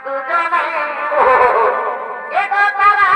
দুজনে এগো তারা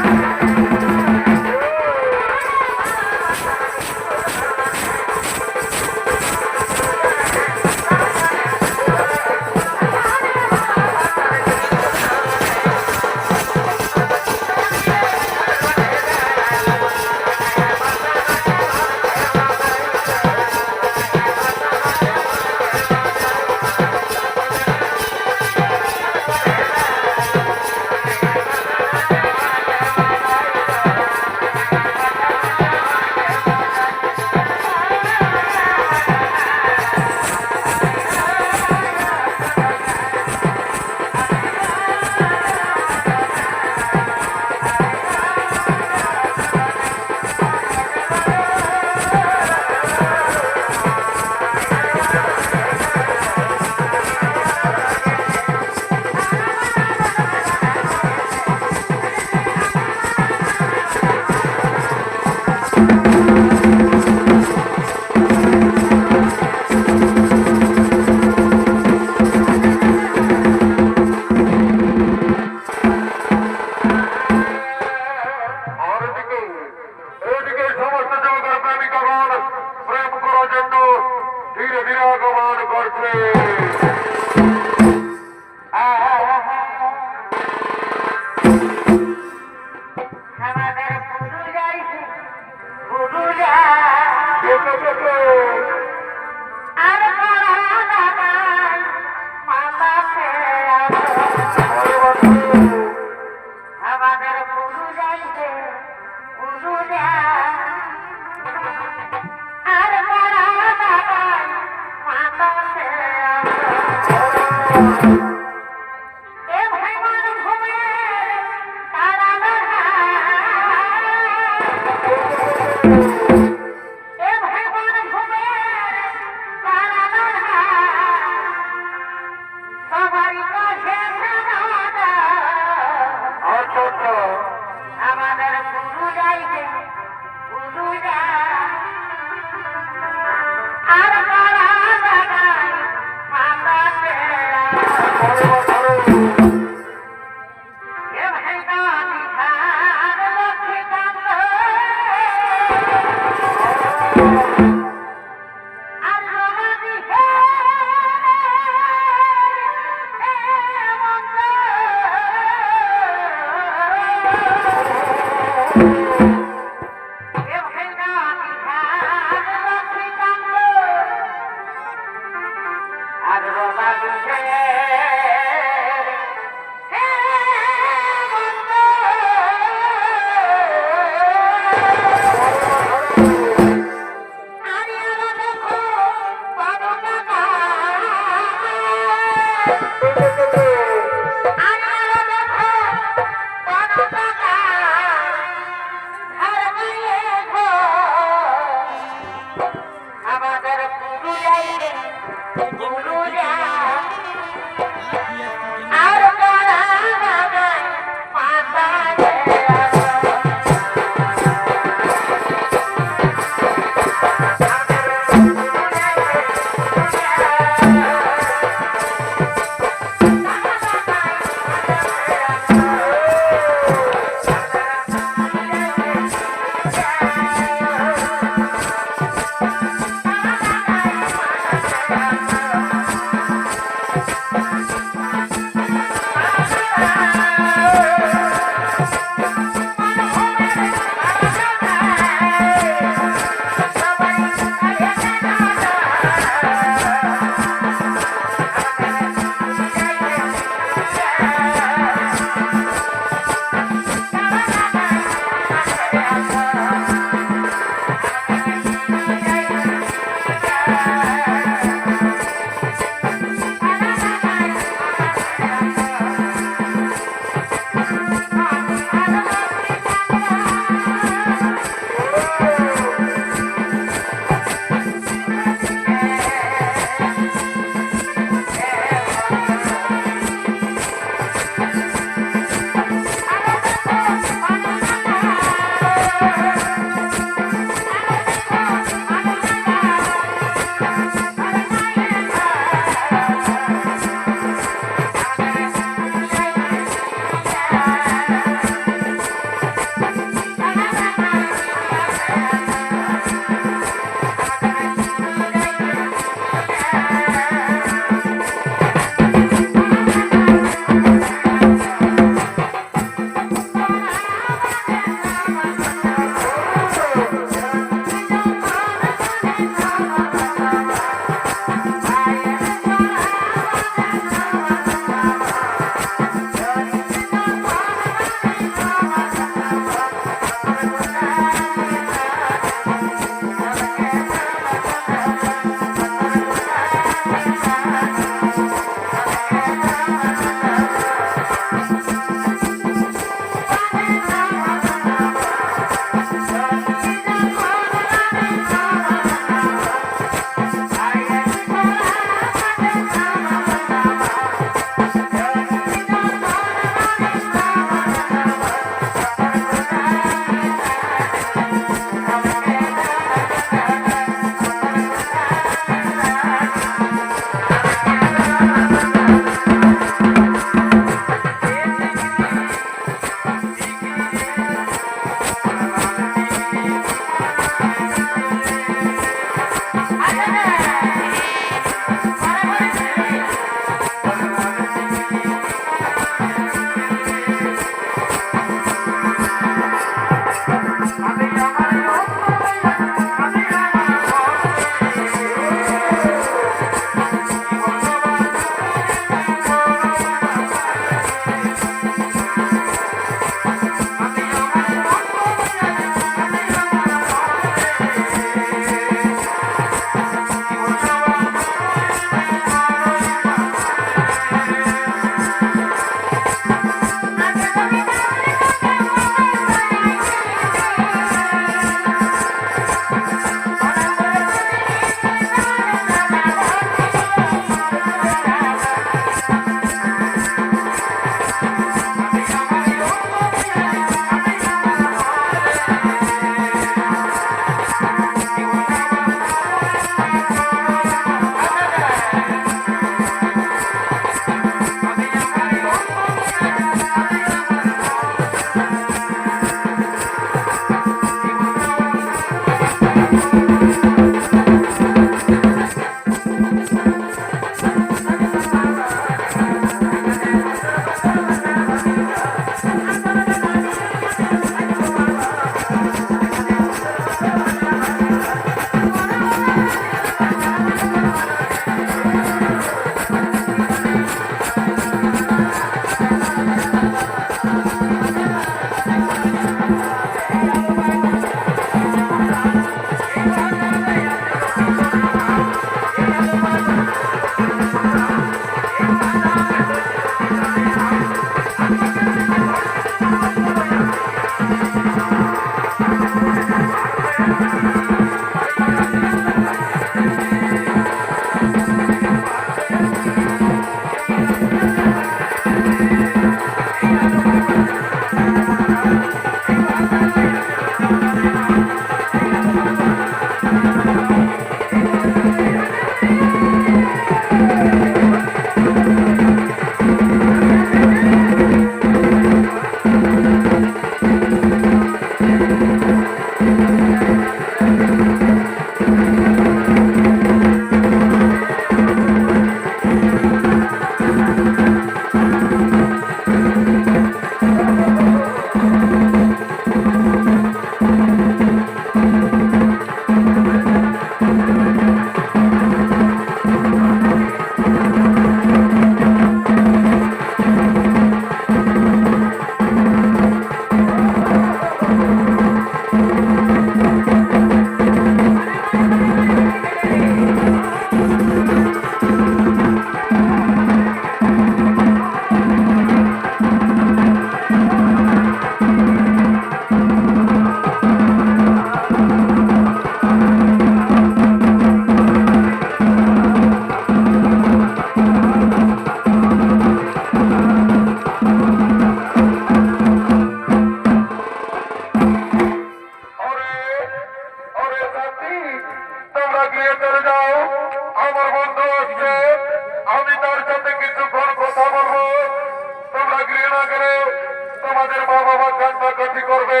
আমাদের মা বাবা কান্নাকাটি করবে।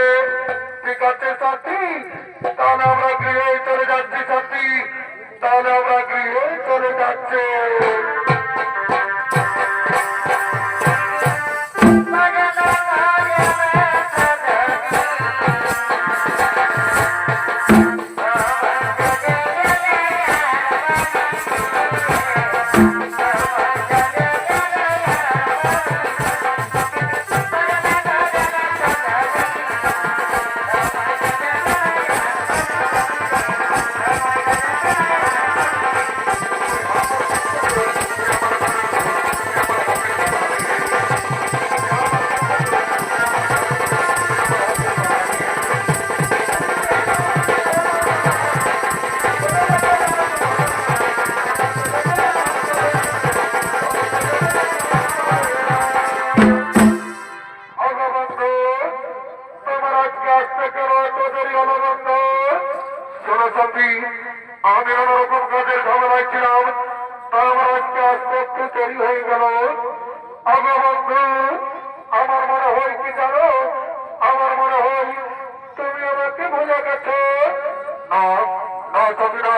ঠিক আছে সাথী, তাহলে আমরা গৃহে চলে যাচ্ছি সাথী, তাহলে আমরা গৃহে চলে যাচ্ছি। আমি অন্যরকম কাজের ঝামেলায় ছিলাম, তাই আমার আজকে আসতে একটু দেরি হয়ে গেল। আগে বন্ধু, আমার মনে হয় কি জানো, আমার মনে হয় তুমি আমাকে ভুলে গেছো। না না তুমি না,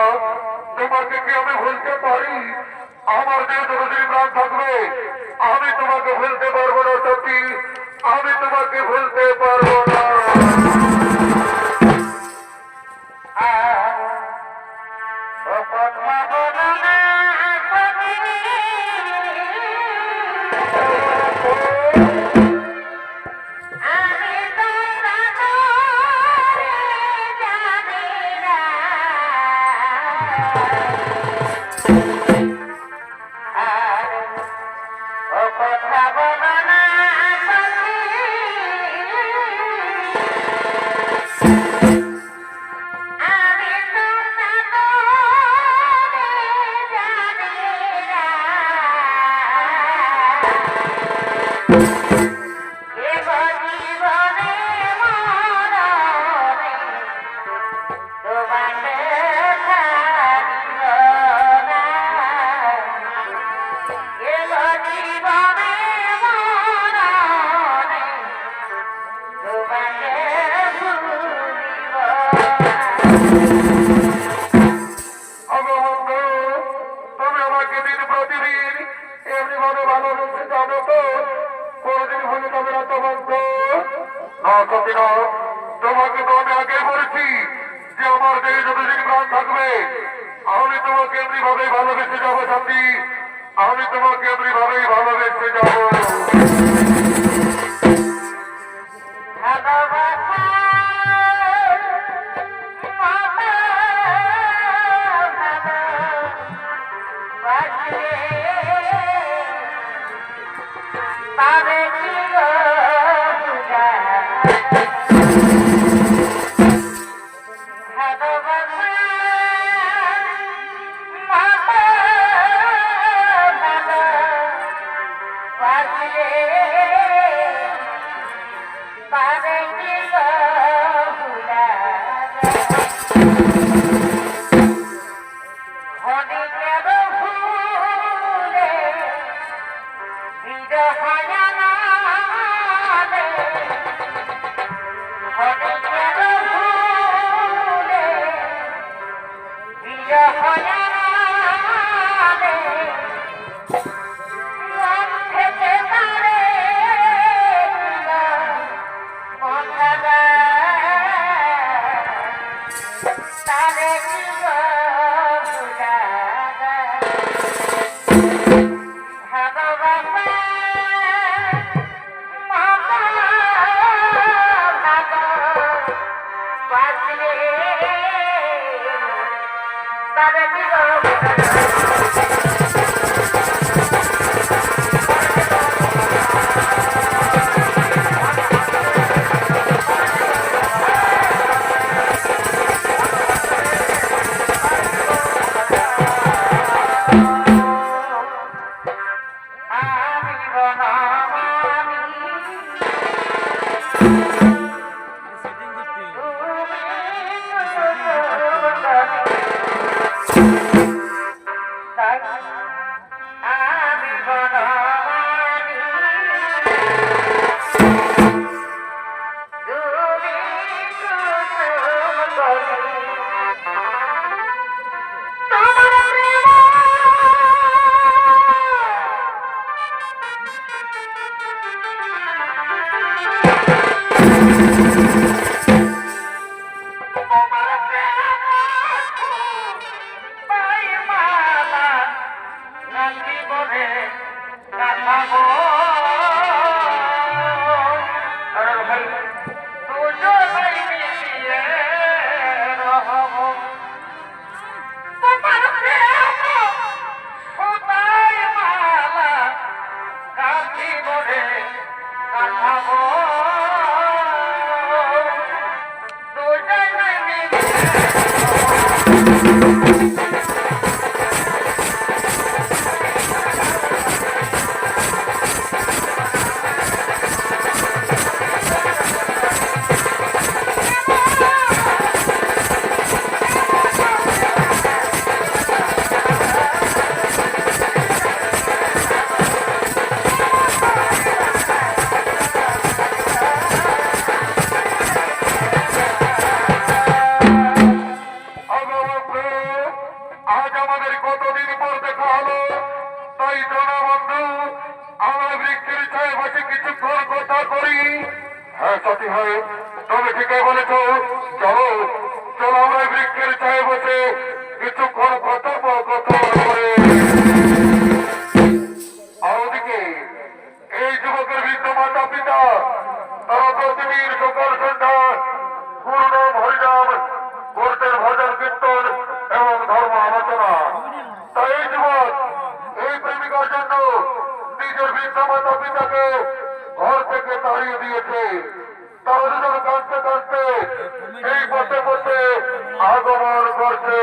তোমাকে কি আমি ভুলতে পারি? আমার যে যতদিন প্রাণ থাকবে আমি তোমাকে ভুলতে পারবো না সত্যি, আমি তোমাকে ভুলতে পারবো না। তোমাকে তো আমি আগে বলেছি যে আমার দেহে যতদিন প্রাণ থাকবে আমি তোমাকে এমনি ভাবেই ভালোবেসে যাবো সাথী, আমি তোমাকে এমনি ভাবেই ভালোবেসে যাবো। Hare কাটাবো আর ভাই দুজনেই মিলিয়ে রহব তোমার প্রেম সুতায় মালা কাঠি বলে কাটাবো দুজনেই মিলিয়ে আজ আমাদের কতদিন পর দেখা হলো তাই জনবন্ধু আমার বৃক্ষের ছায় বসে কিছুক্ষণ কথা করি হ্যাঁ সত্যি হয় তবে ঠিকই বলেছ চলো চলো আমরা বৃক্ষের ছায় বসে কিছুক্ষণ কথা করে আর ওদিকে এই যুবকের বৃদ্ধ মাতা পিতা তারা প্রতিদিন সকাল সন্ধ্যা গুরুনাম হরিনাম করতেন ভজন কীর্তন এবং ধর্ম আলোচনা তাই এই যুবক এই প্রেমিকার জন্য নিজের বৃদ্ধ মাতা পিতাকে ঘর থেকে তাড়িয়ে দিয়েছে তারা দুজন কাঁদতে কাঁদতে এই পথে পথে আগমন করছে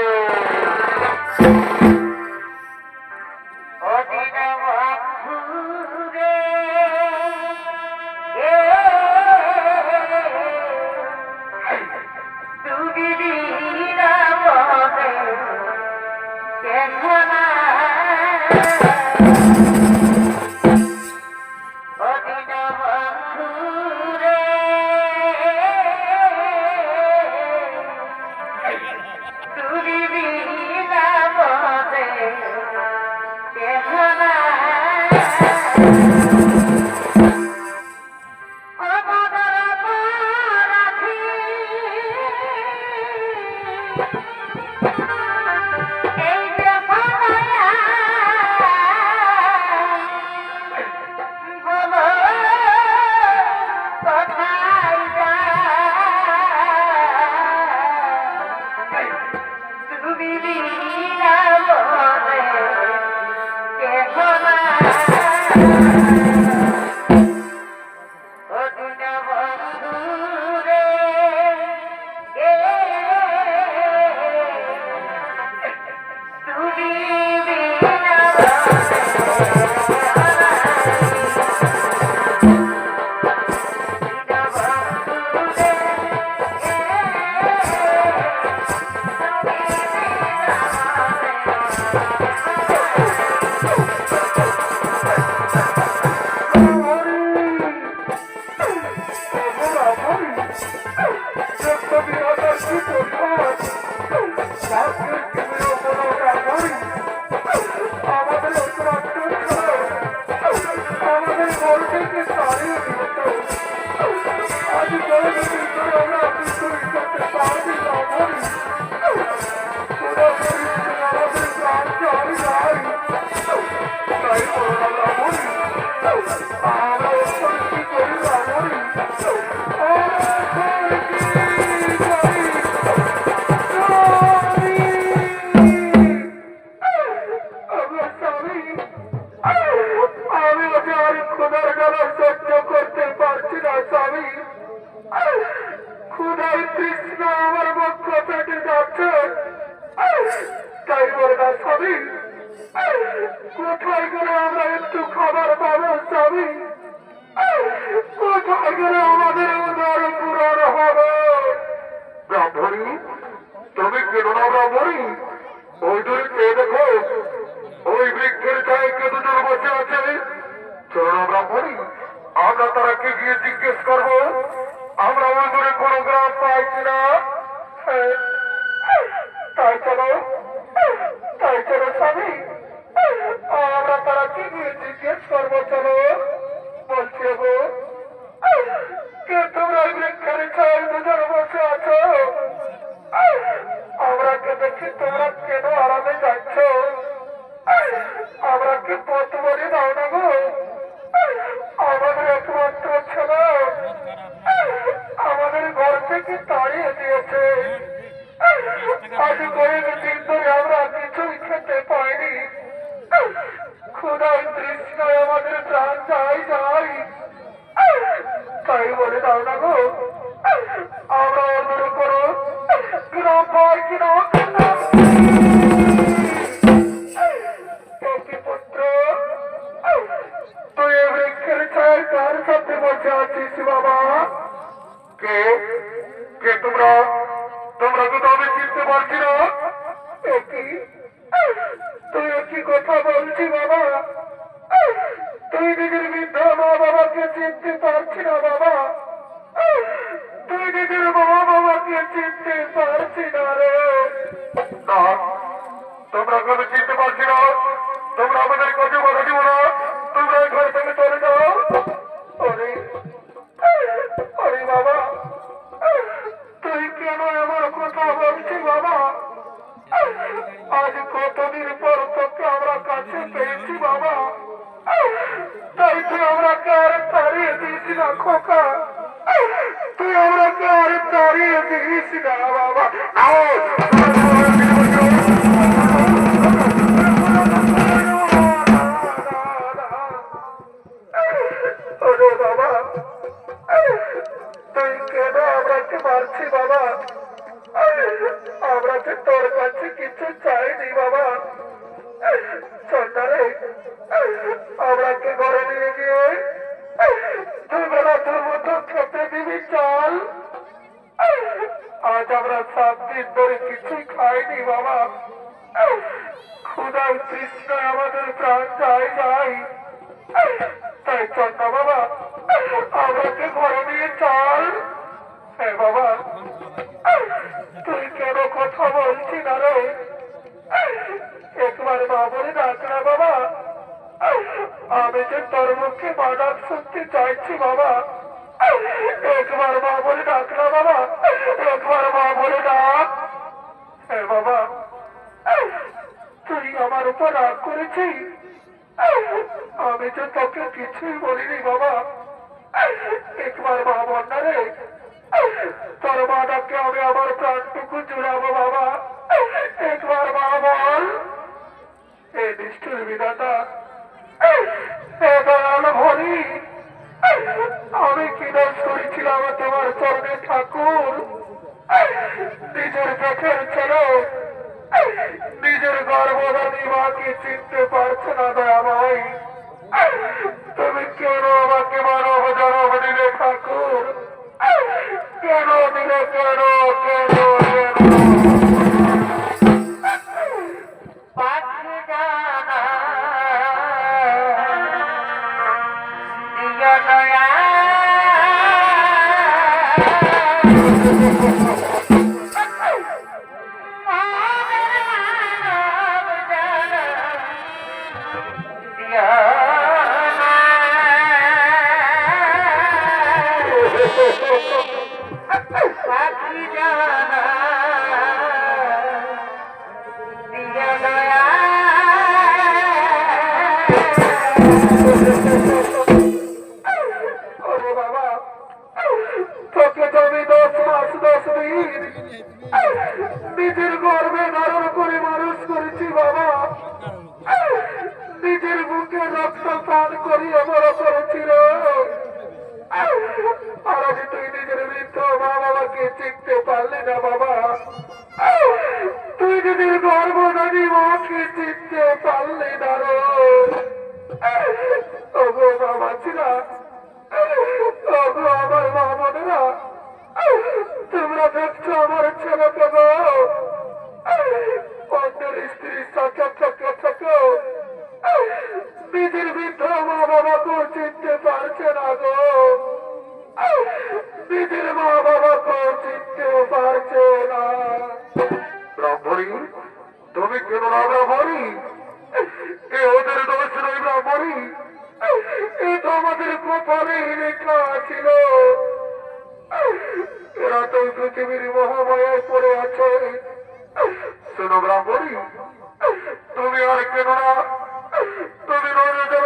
কোথায় গেলে আমরা একটু খাবার পাবো স্বামী কোথায় গেলে আমাদের উদর পূরণ হবে ব্রাহ্মণী তুমি কেন না ব্রাহ্মণী ওই দূরে কে দেখো ওই বৃক্ষের ছায় কে দুজন বসে আছে চলো না ব্রাহ্মণী আমরা তারাকে গিয়ে জিজ্ঞেস করবো আমরা ওই দূরে কোনো গ্রাম পাই কিনা তাই চলো স্বামী আমরা তারাকে গিয়ে জিজ্ঞেস করবো চলো বলছে গো কে তোমরা বৃক্ষের ছায় দুজন বসে আছো আমরা কে দেখি তোমরা কেন আরামে যাচ্ছ আমরা কি পথ বলে বলে দাও না গো, আমাদের একমাত্র ছেলে আমাদের ঘর থেকে তাড়িয়ে দিয়েছে। আজ কয়েক দিন ধরে আমরা কিছুই খেতে পাইনি, ক্ষুধার তৃষ্ণায় আমাদের প্রাণ যাই যাই। তাই বলে দাও না গো, আমরা ওদের করো গ্রাম পাই কিনা। পুত্র, তুই বৃক্ষের ছায় কার সাথে বসে আছিস বাবা? কে কে তোমরা? তোমরা তো আমি চিনতে পারছি না। তুই কি কথা বলছি বাবা? তুই নিজের বৃদ্ধ মা বাবাকে চিনতে পারছি না বাবা? তুই নিজের মা বাবাকে চিনতে পারছি না রে? না, তোমরা কেন চিনতে পারছি না? তোমরা আমাদের কাছে কথা দিব না, তোমরা ঘর থেকে চলে যাও। আরে আরে বাবা, তুই কেন আমার কথা বলছিস বাবা? আজ কতদিন পর তোকে আমরা কাছে পেয়েছি বাবা, তাই তুই আমরাকে আর তাড়িয়ে দিয়েছি না খোকা, তুই আমরাকে আর তাড়িয়ে দিয়েছি না বাবা। বাবা, তুই কেন আমরাকে মারছি বাবা? আমরা যে তোর কাছে কিছু চাইনি বাবা। সন্ধ্যারে আমরাকে ঘরে নিয়ে গিয়ে দুই বেলা তোর মতো খেতে দিবি চাল। আজ আমরা 7 দিন ধরে কিছুই খাইনি বাবা, ক্ষুধার তৃষ্ণায় আমাদের প্রাণ যাই যাই। তাই চন্দ্র বাবা, আমরাকে ঘরে নিয়ে চল। হ্যাঁ বাবা, তুই কেন কথা বলছি না রে? একবার মা বলে ডাক না বাবা, আমি যে তোর মুখে মা ডাক শুনতে চাইছি বাবা। একবার মা বলে ডাক না বাবা, একবার মা বলে ডাক। হ্যাঁ বাবা, তুই আমার উপর রাগ করেছিস? আমি তো তোকে কিছুই বলিনি বাবা। একবার মা বল না রে, তোর মা ডাকে আমি আমার প্রাণটুকু জুড়াবো বাবা। একবার মা বল। এই নিষ্ঠুর বিধাতা, দয়াল হরি, আমি কি দোষ করেছিলাম তোমার চরণে ঠাকুর? নিজের চোখের ছেলে, নিজের গর্ভধারী মাকে চিনতে পারছে না দয়াময়। তুমি কেন আমাকে মানব জনম দিলে ঠাকুর? কেন দিলে? কেন কেন পাখি জানা দিয় দয়া। পাখি জানা দিয় দয়া। ওরে বাবা, তোকে তো আমি 10 মাস 10 দিন নিজের গর্ভে ধারণ করে মানুষ করেছি বাবা। নিজের বুকে রক্ত পান করিয়ে বড় করেছিল। আর আজ তুই নিজের বৃদ্ধ মা বাবাকে চিনতে পারলি না বাবা। তুই নিজের গর্ভধারী মাকে চিনতে পারলি না রে। ওগো বাবা ছিলা, ওগো আমার মা বোনেরা, তোমরা দেখছো আমার ছেলেকে গো অন্যের স্ত্রী চোখে নিজের বৃদ্ধ মা বাবাকেও চিনতে পারছে না গো। নিজের মা বাবাকেও চিনতে পারছে না। ব্রাহ্মণী, তুমি কেন না ব্রাহ্মণী? এ ওদের দোষ নয় ব্রাহ্মণী, এ তো আমাদের কপালে লেখা ছিল। এরা তো পৃথিবীর মহামায়ায় পড়ে আছে। শোনো ব্রাহ্মণী, তুমি আর কেন না, তুমি নজর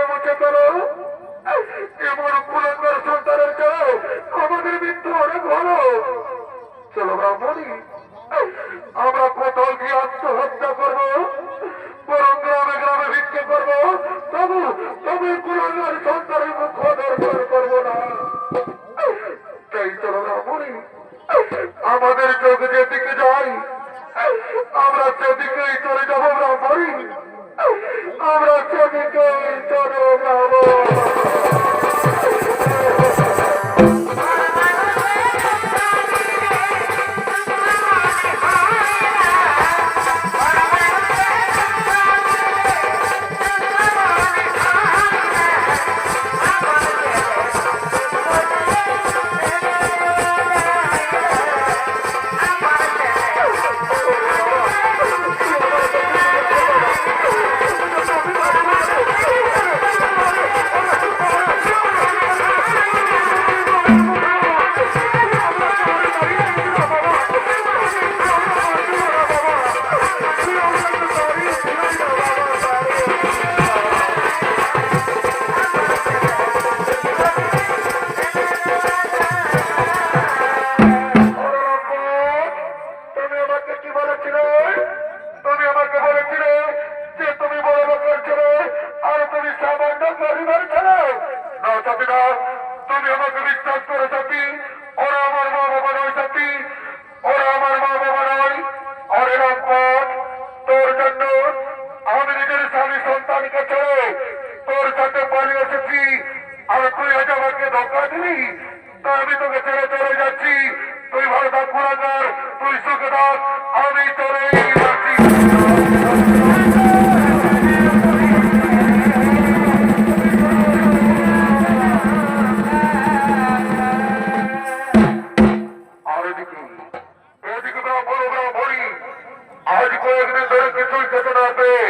সামান্য পরিবার ছেলে না সাথী না, তুমি আমাকে বিশ্বাস করে সাথী, ওরা আমার মা বাবা নয় সাথী, ওরা আমার মা বাবা নয়। আর এরকম পথ তোর জন্য আমি নিজের স্বামী সন্তানকে ছেড়ে তোর সাথে পালিয়ে এসেছি, আর তুই আজ আমাকে ধোকা দিলি, তা আমি তোকে ছেড়ে চলে যাচ্ছি। তুই ভালো থাক কুলাঙ্গার, তুই সুখে থাক, আমি চলে যাচ্ছি। আর এদিকে এদিকে তো বড় বড় ভরি আজ কয়েকদিন ধরে কিছুই খেতে না পেয়ে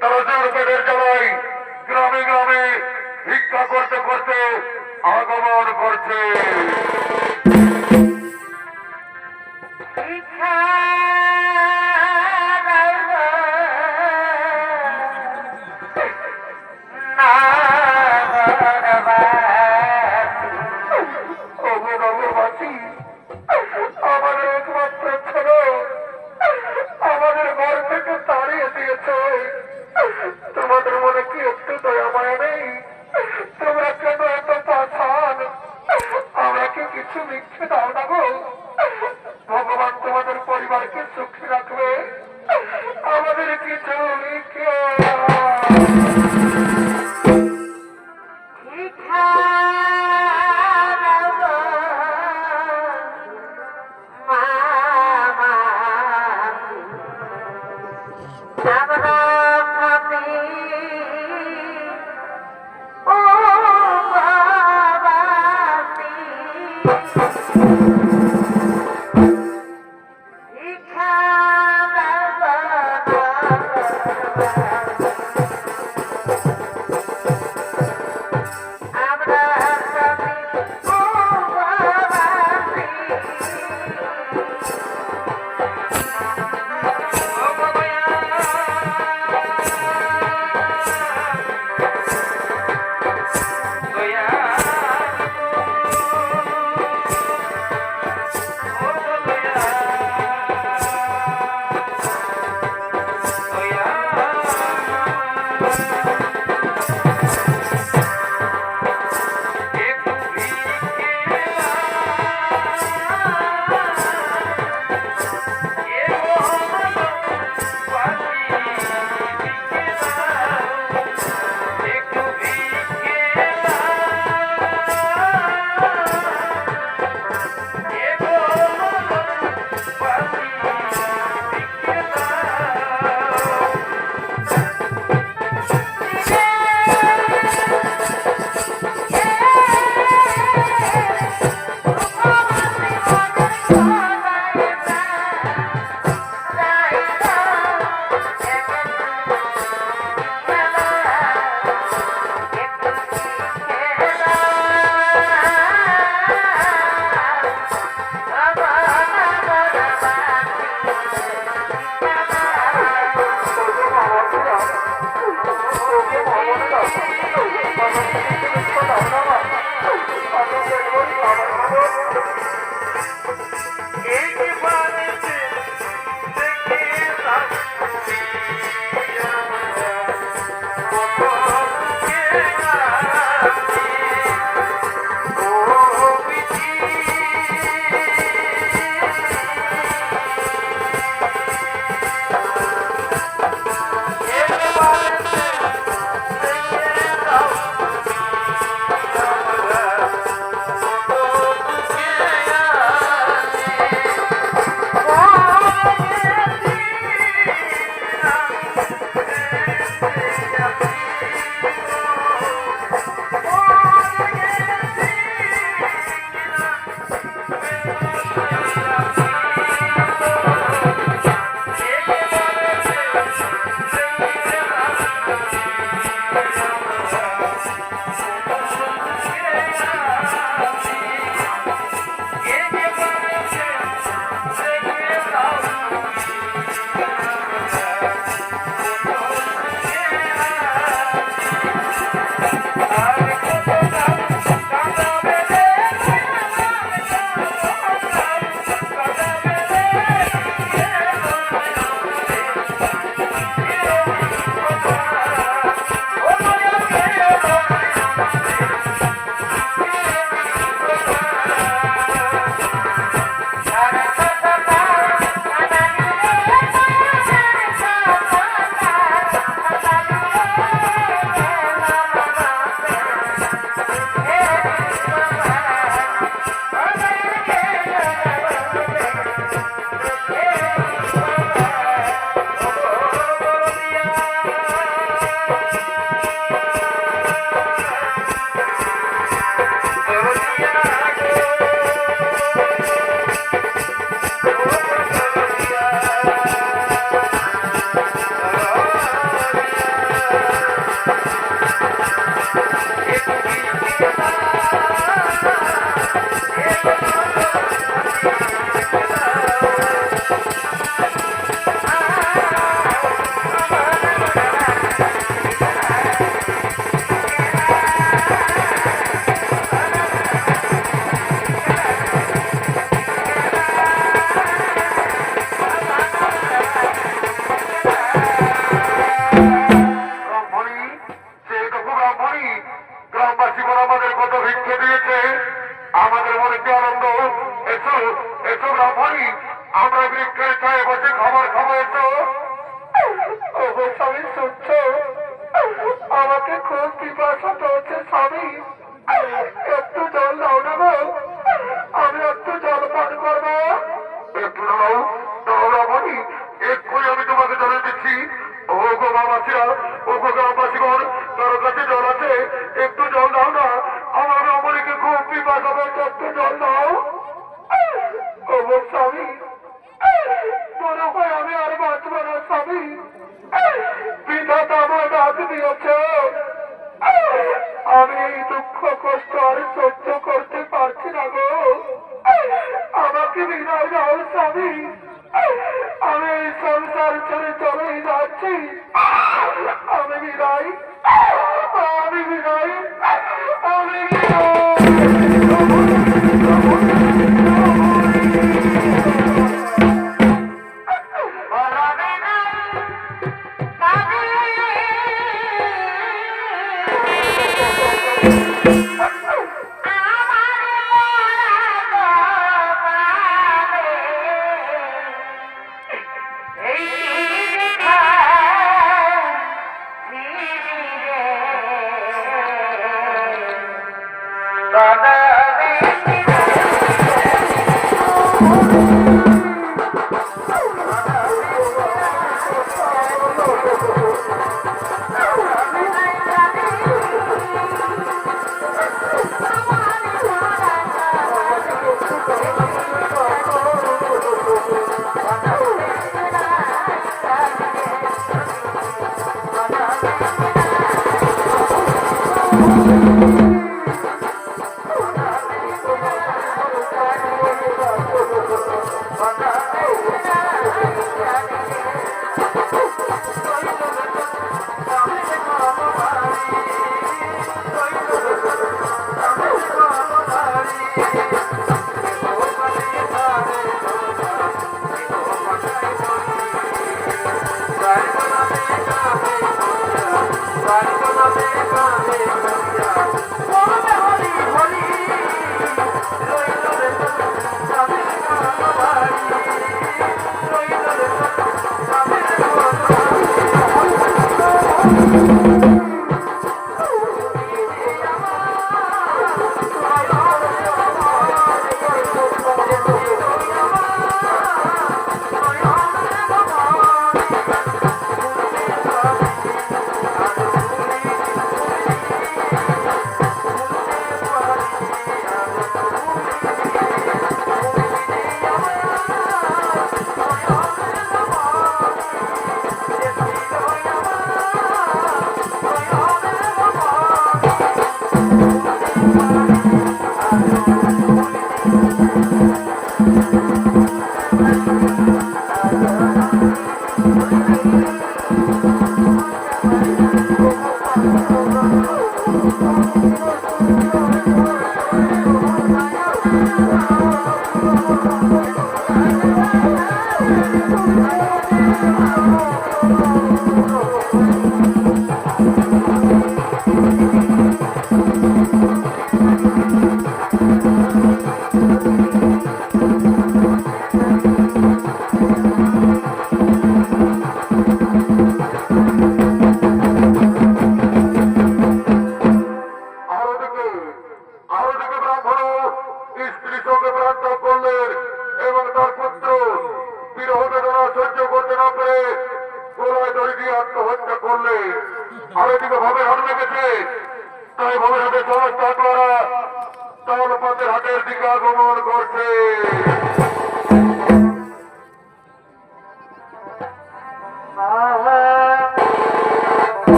তারা জোর পেটের জ্বালায় গ্রামে গ্রামে ভিক্ষা করতে করতে আগমন করছে। আমাদের একমাত্র ছিল, আমাদের ঘর থেকে তাড়িয়ে দিয়েছে। তোমাদের মনে কি একটু দয়া মায়া নেই? তোমরা কেন এত পাঠান? আমরা কি কিছু মিথ্যে দাও না গো? ভগবান তোমাদের পরিবারকে সুখী রাখবে, আমাদের কিছু লিখে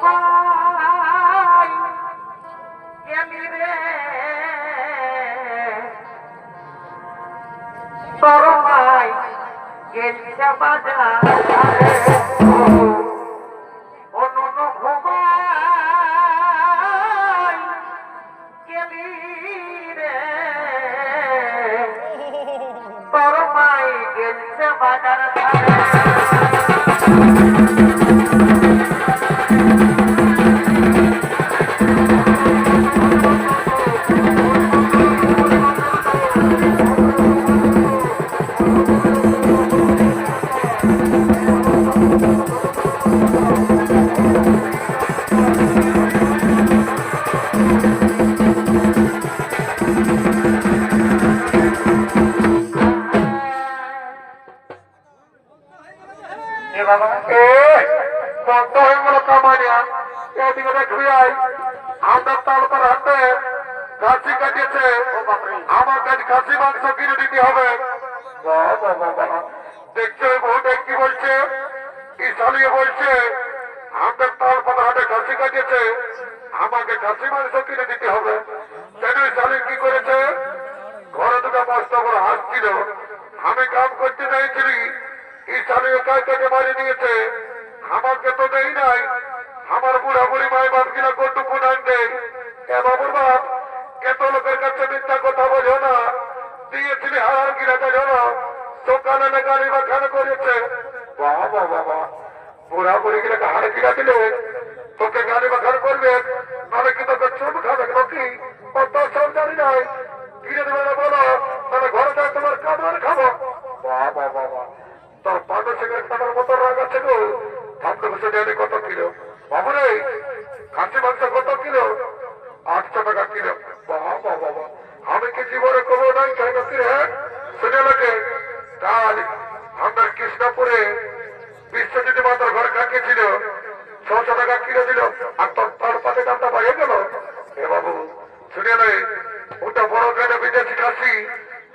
ঘুমাই গেলি রে তোর মাই গেলছে বাজার অনুন ঘুমাই গেলি রে তোর মাই গেলছে বাজার আমার কাছে খাসি মাংস কিনে দিতে হবে। দেখছো বহুটা কি বলছে, কি চালিয়ে বলছে আমাদের তাল পাতা হাটে খাসি কাটিয়েছে, আমাকে খাসি মাংস কিনে দিতে হবে। শালি কি করেছে, ঘরে দুটো মস্ত বড় হাঁস ছিল, আমি কাম করতে চাইছিলি, এই শালি একাই কেটে মারি নিয়েছে, আমাকে তো দেই নাই। আমার বুড়া বুড়ি মাই বাপ কিনা কটুকু নাম দেয়। এ বাবুর বাপ এত লোকের কাছে মিথ্যা কথা বোঝো না, দিয়েছিলি হার কিনা বোঝো না, সকালে না গাড়ি বা খান করেছে। বাবা বাবা বুড়া বুড়ি গিলাকে হার কিনা দিলে তোকে গাড়ি বা খান করবে, নাহলে কি তোকে চুপ খাবে নাকি? কত সব জানি নাই, কিনে দেবে না বলো, তাহলে ঘরে যায় তোমার কামার খাবো। বাবা বাবা তোর পাঁচশো সিগারেট খাবার মতো রাগ আছে গো। ঠান্ডা বসে দেয়নি কত কিলো বাবুরে, খাসি মাংস কত কিলো? 800 টাকা কিলো। বাবা বাবা আমি কি জীবনে কবো নাই খাই নাকি রে? শুনে লাগে কাল আমাদের কৃষ্ণপুরে বিশ্বজিৎ মাতার ঘর খাটিয়েছিল, 600 টাকা কিলো দিল, আর তোর তার পাতে দামটা বাইরে গেল। এ বাবু শুনে নেই, ওটা বড় কেটে বিদেশি খাসি,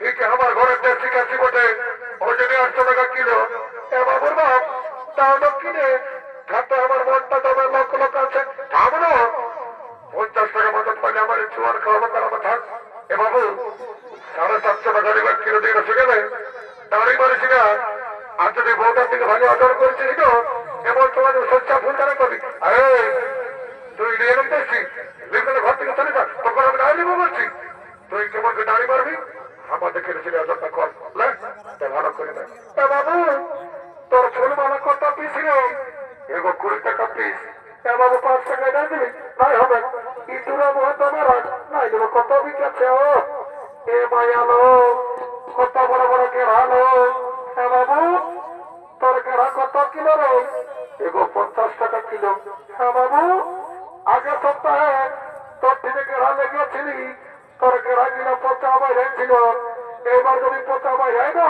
এই যে আমার ঘরের দেশি খাসি বটে, ওই জন্য 800 টাকা কিলো। এ বাবুর বাপ তাহলে কিনে খাতে আমার মনটা তবে লক্ষ লোক আছে থামলো। 50 টাকা মদত পাইলে আমার চুয়ার খাওয়ানো করাবো থাক। এ বাবু 750 টাকা এবার কিলো দিয়ে শুনে নেই, দাঁড়ি মারিছি না। আর যদি বউটার দিকে ভালো আদর করেছিস তো এমন তোমাদের সচ্চা ফুল তারা করবি। আরে তুই নিয়ে দেখছি লিখলে ঘর থেকে চলে যা, তখন আমি দাঁড়িয়ে নেবো বলছি। তুই কেমন দাঁড়ি মারবি আমাদের খেলেছিলি আদরটা কর ভালো করে দেয়। বাবু তোর ফুল মালা কত পিস রে? এগো 20 টাকা পিস। বাবু 5 টাকা না দিবি তাই হবে। ইঁদুরা মহন্ত মারা নাই দেবো কত বিকেছে। ও এ মায়ালো কত বড় বড় কেড়ালো। বাবু তোর কেড়া কত কিলো রে? এগো 50 টাকা কিলো। বাবু আগে সপ্তাহে তোর থেকে কেড়া লেগেছিলি, তোর কেড়া কিলো 50 বাইরে ছিল, এবার যদি 50 বাইরে না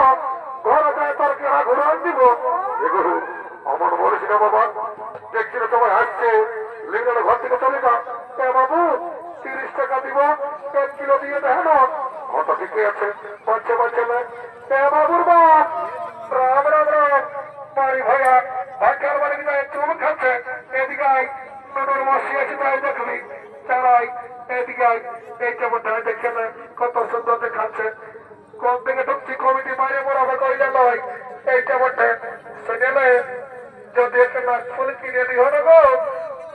ঘরে যায় তোর কেড়া ঘুরে দিব। এগো আমার বলিস না বাবা, দেখছিল সবাই হাসছে, লিঙ্গের ঘর থেকে চলে যা। বাবু 30 টাকা দিব, 1 কিলো দিয়ে দেয় না। কত ঠিকই আছে, বাচ্চা বাচ্চা না। বাবুর বাপ রাম রাম রাম বাড়ি ভাইয়া ভাগ্যার বাড়ি যায় চুল খাচ্ছে। এদিকে নুনুর মাসি আছে তাই দেখবি চালাই। এদিকে এই যেমনটা দেখছে না কত সুন্দর দেখাচ্ছে। কোন থেকে ঢুকছি কমিটি বাইরে বরাবর কইলে নয়, এই যেমনটা সেখানে যদি একটা নাক ফুল কিনে দিও না গো,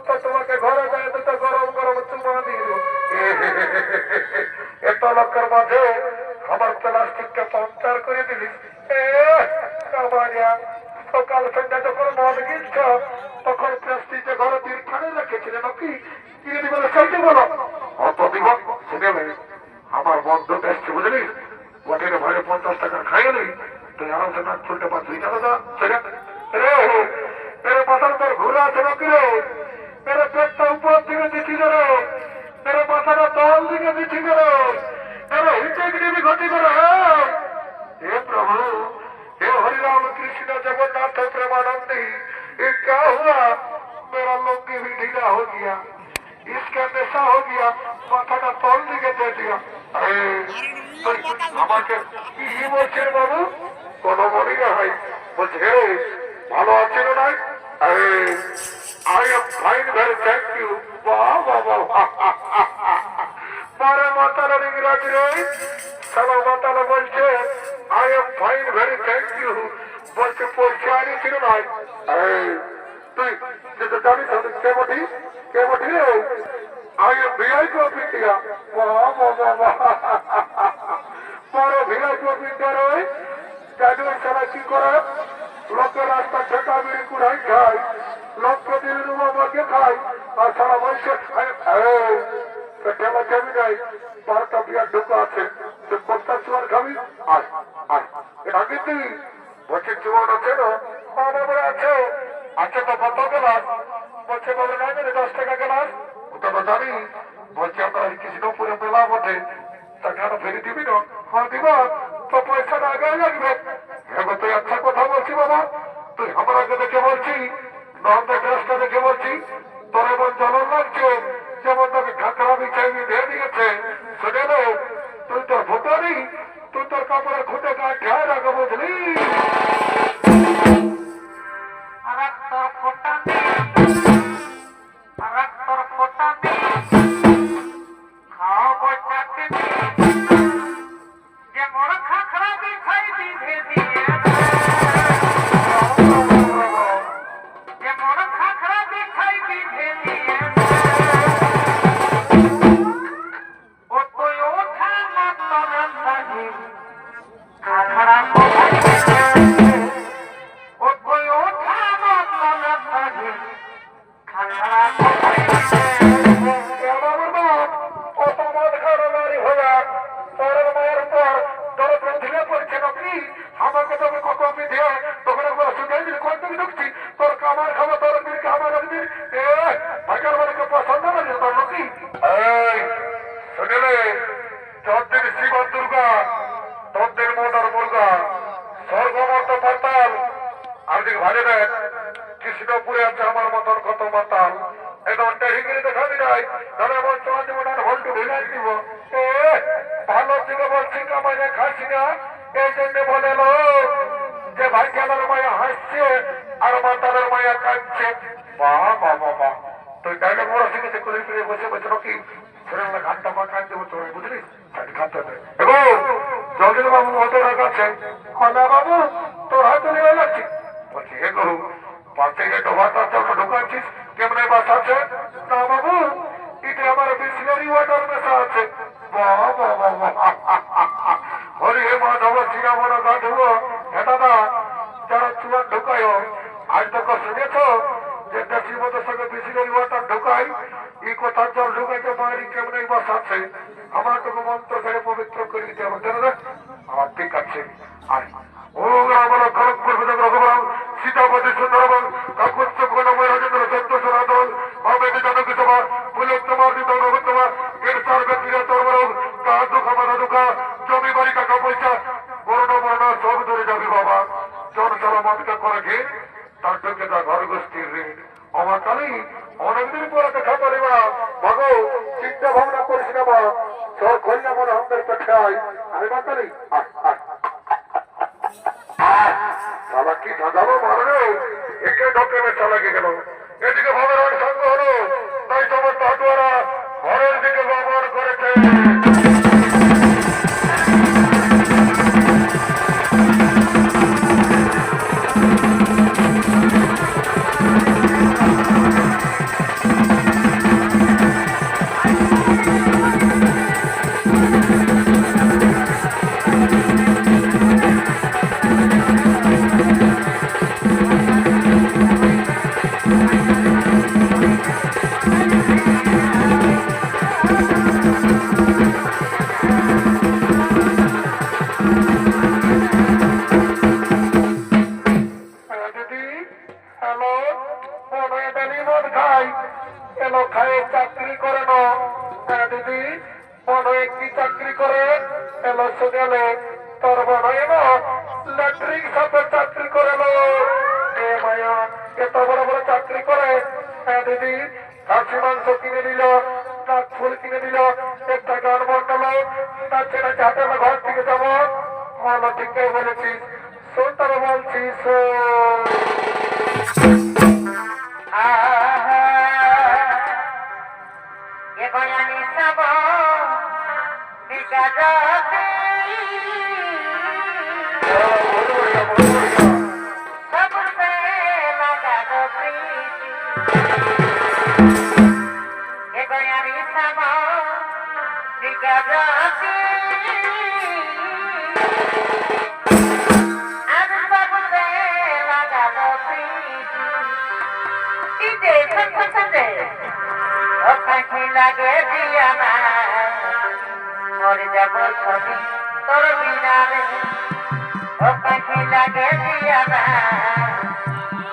তো তোমাকে ঘরে যায় দুটো গরম গরম চুমা দিয়ে দেবো। এত লোকের মাঝে আমার প্লাস্টিকটা পাঞ্চার করে দিলিস। সকাল সন্ধ্যা যখন মদ গিয়েছ তখন প্লাস্টিকে ঘরে দিয়ে ঠানে রেখেছিল নাকি? কিনে দিব সেইটি বলো। অত দিব শুনে আমার বন্ধু এসছে বুঝলি, বটের ভয়ে 50 টাকা খাইলি, তুই আরামসে নাক চলতে পারছিস। জানো না সেটা রে মেরে মাথার তোর ঘুরে আছে নাকি রে? মেরে পেটটা উপর দিকে দিচ্ছি রে, মেরে মাথাটা তল দিকে দিচ্ছি রে, মেরে হিটে গিয়ে ঘটি করে। हे प्रभु, हे हरिराम कृष्ण जगन्नाथ प्रेमानंदी, ये क्या हुआ? मेरा लुंगी भी ढीला हो गया, इसका नशा हो गया, माथा का तौल दिखे दे दिया। अरे আমাকে কি বলছেন বাবু? কোনো মনে না হয় বলছে ভালো আছেন নাই? আরে I am fine, very thank you. বাহ বাবা পরে মাতালের ইংরাজি রে সালা মাতালে বলছে I am fine, very thank you. বলছে পয়সা আনিছিল নাই তুই যেটা জানিস আমি কে বটি রে I am VIP of India. বাহ বাবা পরে VIP of India রে জানুয়ারি সালা কি করে লোকের রাস্তা ঠেকা বিড়ি কুড়াই খায় লোককে দিল্লি রুমা বসে খায় আর সারা বলছে ঠেলা খাবি নাই 12টা বিয়ার ঢুকা আছে তুই 50 চুয়ার খাবি আয় আয় এটা কিন্তু বলছে চুয়ার আছে না বাবা আছে আচ্ছা তো কত গেলাস বলছে বাবা না জানি 10 টাকা গেলাস ওটা তো জানি বলছে আপনার কৃষ্ণপুরে মেলা বটে টাকাটা ফেরি দিবি না হ্যাঁ দিব তো পয়সাটা আগে লাগবে এবার তুই আচ্ছা কথা বলছি বাবা তুই আমার আগে দেখে বলছি নন্দের ড্রেসটা দেখে বলছি তোর এমন জ্বলন লাগছে যেমন তোকে খাকরা বিছাইবি দিয়ে দিয়েছে শুনে নে তুই তোর ভোটারি তুই তোর কাপড়ের খুঁটে গায়ে খেয়ে রাখো বুঝলি কৃষ্ণপুরে আছে আমার মতন কত মাতাল এটা হিঙ্গিরি দেখাবি নাই তাহলে আমার তোমার জীবন আর হল্টু ঢিলাই দিব ভালো থেকে বলছি কামাইনে খাসি না এই জন্য বলে যে ভাই খেলার মায়া হাসছে আর মাতালের মায়া কাঁদছে বাহ বাহ বাহ তুই তাইলে বড় শিখেছে কুলি ফিরে বসে বসে নাকি ছেড়ে না ঘাটটা পা কাঁদ দেবো তোর বুঝলিস খাতে এবং জগির বাবু অত রাখ আছে হলা বাবু তোর হাতে নিয়ে যাচ্ছি বলছি হে গরু পাশে গিয়ে ডোবাটার জন্য ঢুকাচ্ছিস কেমনে বাস আছে না বাবু এটা আমার বিসলারি ওয়াটার মেশা আছে হরি হে মাধব শ্রীরামন গা ঢুকো হে দাদা যারা চুয়ার ঢুকায় আজ তোকে শুনেছ যে দেশি মদের সঙ্গে বিসলারি ওয়াটার ঢুকাই এই কথার জল ঢুকাইতে বাইরে কেমনে বাস আছে আমার তোকে মন্ত্র ছেড়ে পবিত্র করে দিতে হবে আমার ঠিক আছে আর ও আমার খড়গপুর রঘুরাম সীতাপতি সুন্দরবন কাকুচ্চ কোনময় রাজেন্দ্র সত্য সনাতন অবেদি জানকী সভা পুলিশ তোমার দিত রঘুত্তমা এর চার ব্যক্তিরা তরবরম কাজ দুঃখা মাথা দুঃখা জমি বাড়ি টাকা পয়সা বর্ণ বর্ণ সব ধরে যাবি বাবা জনসভা মতটা করে ঘির তার সঙ্গে তার ঘর গোষ্ঠীর ঋণ আমার কালী অনেকদিন পরে দেখা পারিবা ভাগো চিন্তা ভাবনা করিস না বা সর খলিয়া মনে আমাদের পেঠাই আমি বাতালি সালা কি সাজাবো মারবে একে ঢোকে বেচা লাগে গেল এদিকে ভগবান সঙ্গ হলো তাই সমস্ত হাটুয়ারা ঘরের দিকে ব্যবহার করেছে ঘর থেকে যাবো ভালো ঠিক বলেছিস শোন তারা বলছিস গাজাতে सबसे लगादो प्रीति ये गयारी sama di गाजाते आज सबसे लगादो प्रीति इदे संसंदे ओ काठी लागे दिया ना মরে যাব ছবি তোর বিনা রে ও কাছে লাগে দিয়া না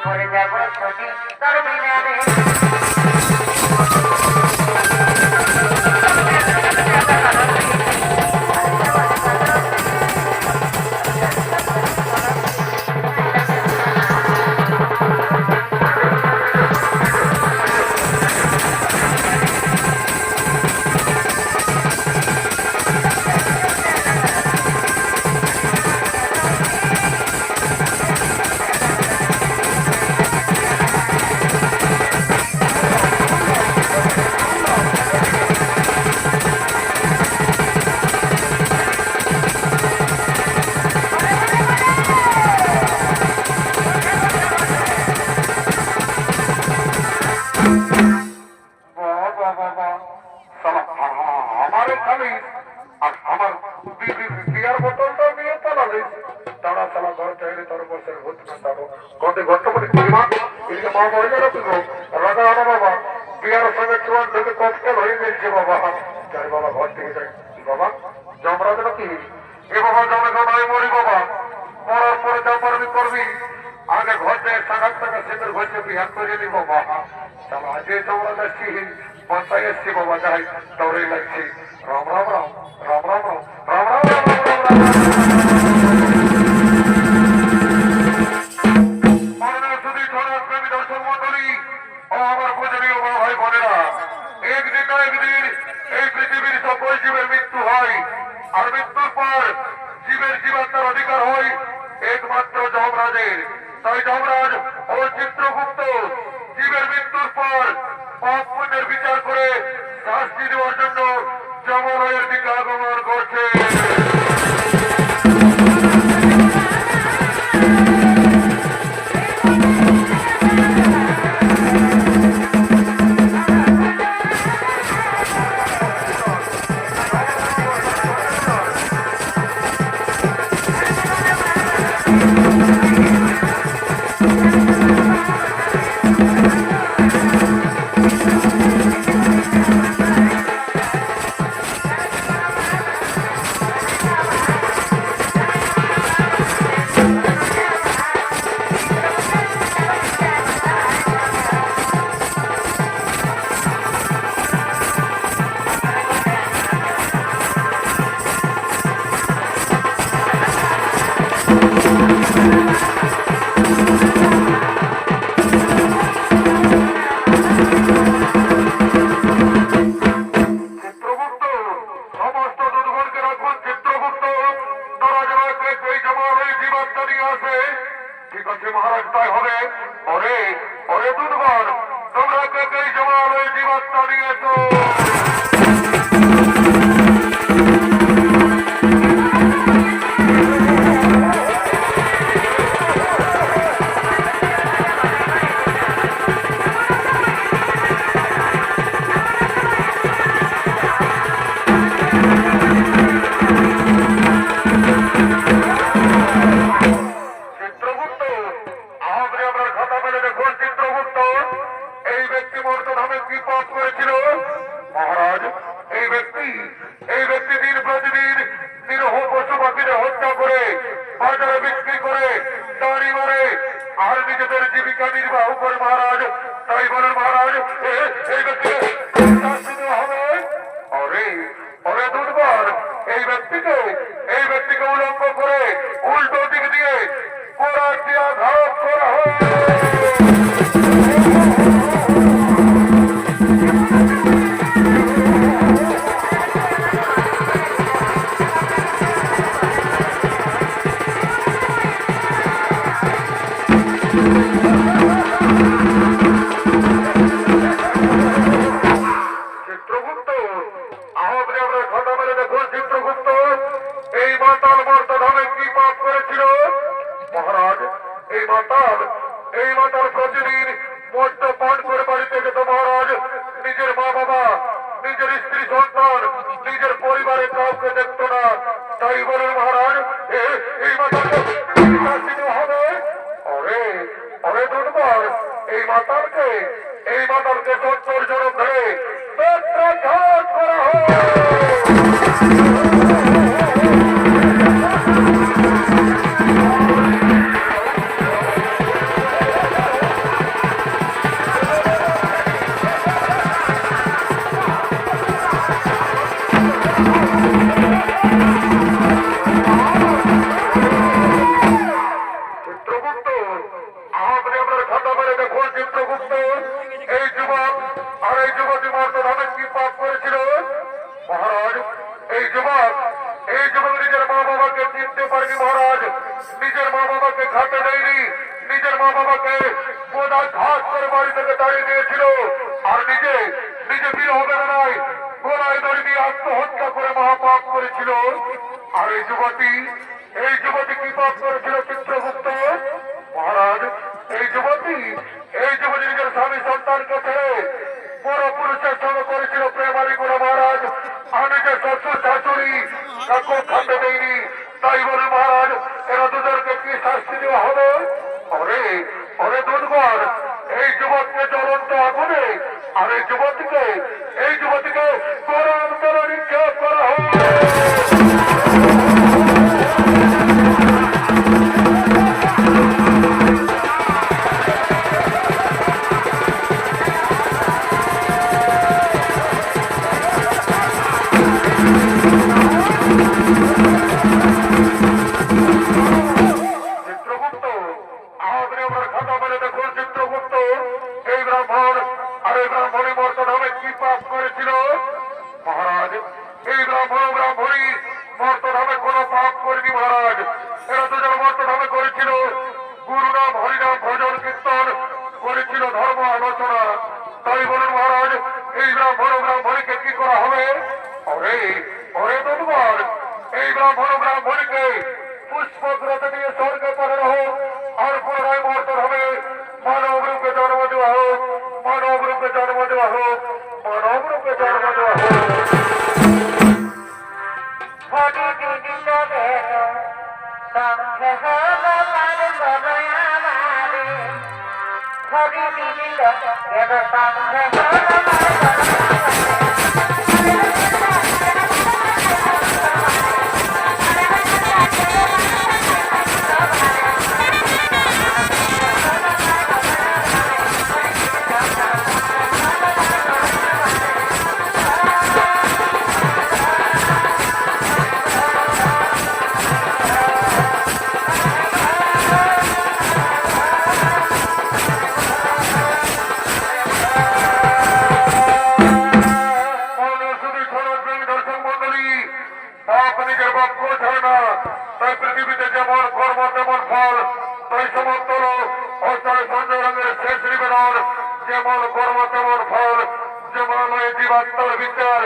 মরে যাব ছবি তোর বিনা রে যুবককে 70 জন ধরে পেট্রাঘাত করা হয়। যেমন কর্ম তেমন ফল, যেমন জীবাত্মার বিচার